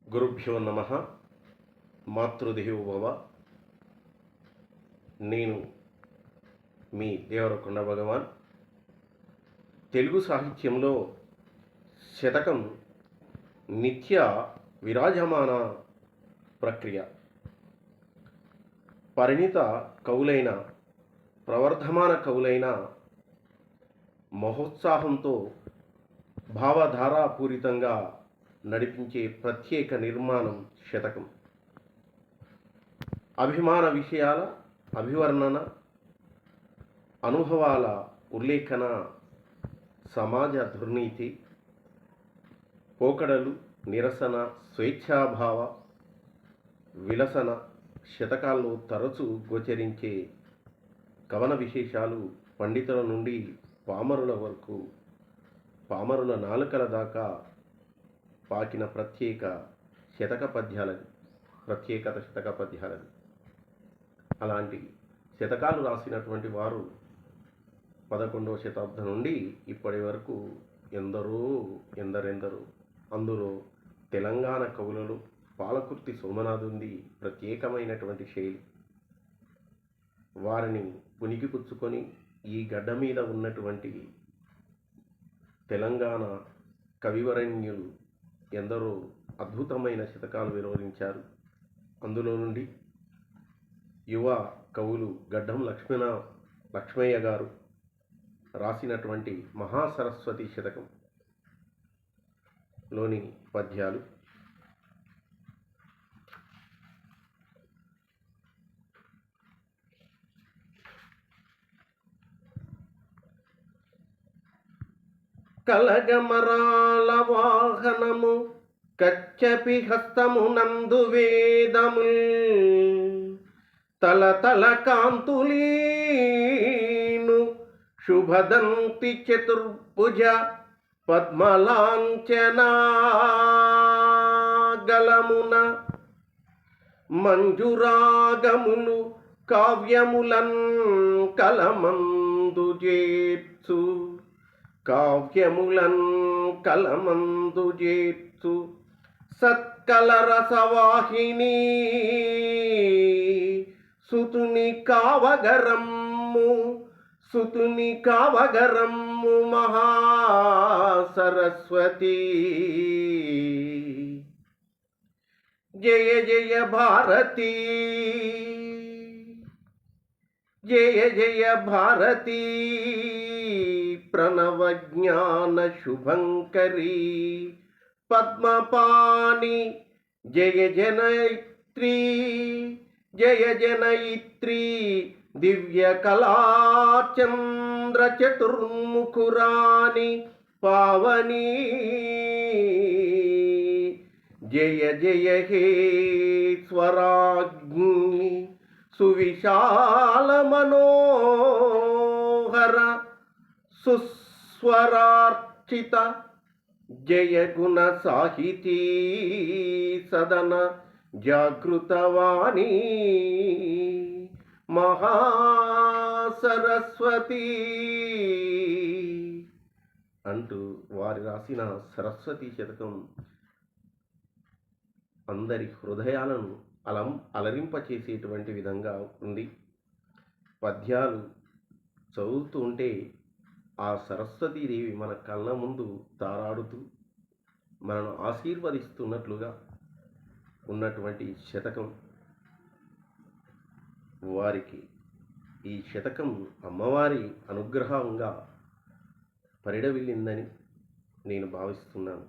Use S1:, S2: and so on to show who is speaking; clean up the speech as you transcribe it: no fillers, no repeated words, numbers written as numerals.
S1: గురుభ్యో నమః. మాతృదేవో భవ. నేను మీ దేవరకొండ భగవాన్. తెలుగు సాహిత్యంలో శతకం నిత్య విరాజమాన ప్రక్రియ. పరిణిత కవులైన, ప్రవర్ధమాన కవులైన మహోత్సాహంతో భావధారాపూరితంగా నడిపించే ప్రత్యేక నిర్మాణం శతకం. అభిమాన విషయాల అభివర్ణన, అనుభవాల ఉల్లేఖన, సమాజ దుర్నీతి, పోకడలు, నిరసన, స్వేచ్ఛాభావ విలసన శతకాల్లో తరచూ గోచరించే కవన విశేషాలు పండితుల నుండి పామరుల వరకు, పామరుల నాలుకల దాకా పాకిన ప్రత్యేకత శతక పద్యాలది. అలాంటి శతకాలు రాసినటువంటి వారు 11వ శతాబ్దం నుండి ఇప్పటి వరకు ఎందరెందరో. అందులో తెలంగాణ కవులలో పాలకుర్తి సోమనాథుంది ప్రత్యేకమైనటువంటి శైలి. వారిని పుణికిపుచ్చుకొని ఈ గడ్డ మీద ఉన్నటువంటి తెలంగాణ కవివరణ్యులు ఎందరో అద్భుతమైన శతకాలు వెలువరించారు. అందులో నుండి యువ కవులు గడ్డం లక్ష్మయ్య గారు రాసినటువంటి మహాసరస్వతి శతకంలోని పద్యాలు. కలగమరాల వాహనము కచ్చపి హస్తమునందు వేదముల్ తలతల కాంతులీను శుభదంతి చతుర్భుజ పద్మలాంఛనా గలమున మంజురాగములు కావ్యములన్ కలమందు చేర్చు సత్కలరసవాహిని సుతుని కావగరమ్ము మహాసరస్వతి. జయ జయ భారతి, జయ జయ భారతి, ప్రణవజ్ఞాన శుభంకరీ పద్మపాణి. జయ జనయిత్రీ దివ్య కళాచంద్ర చతుర్ముఖురాణి పావని. జయ జయ హే స్వరాగ్ని సువిశాల మనోహర సుస్వరార్చిత. జయ గుణ సాహితీ సదన జాగృతవాణి మహాసరస్వతి అంటూ వారి రాసిన సరస్వతి శతకం అందరి హృదయాలను అలరింపచేసేటువంటి విధంగా ఉంది. పద్యాలు చదువుతూ ఉంటే ఆ సరస్వతీదేవి మన కళ్ళ ముందు తారాడుతూ మనను ఆశీర్వదిస్తున్నట్లుగా ఉన్నటువంటి శతకం. వారికి ఈ శతకం అమ్మవారి అనుగ్రహంగా పరిడవిల్లిందని నేను భావిస్తున్నాను.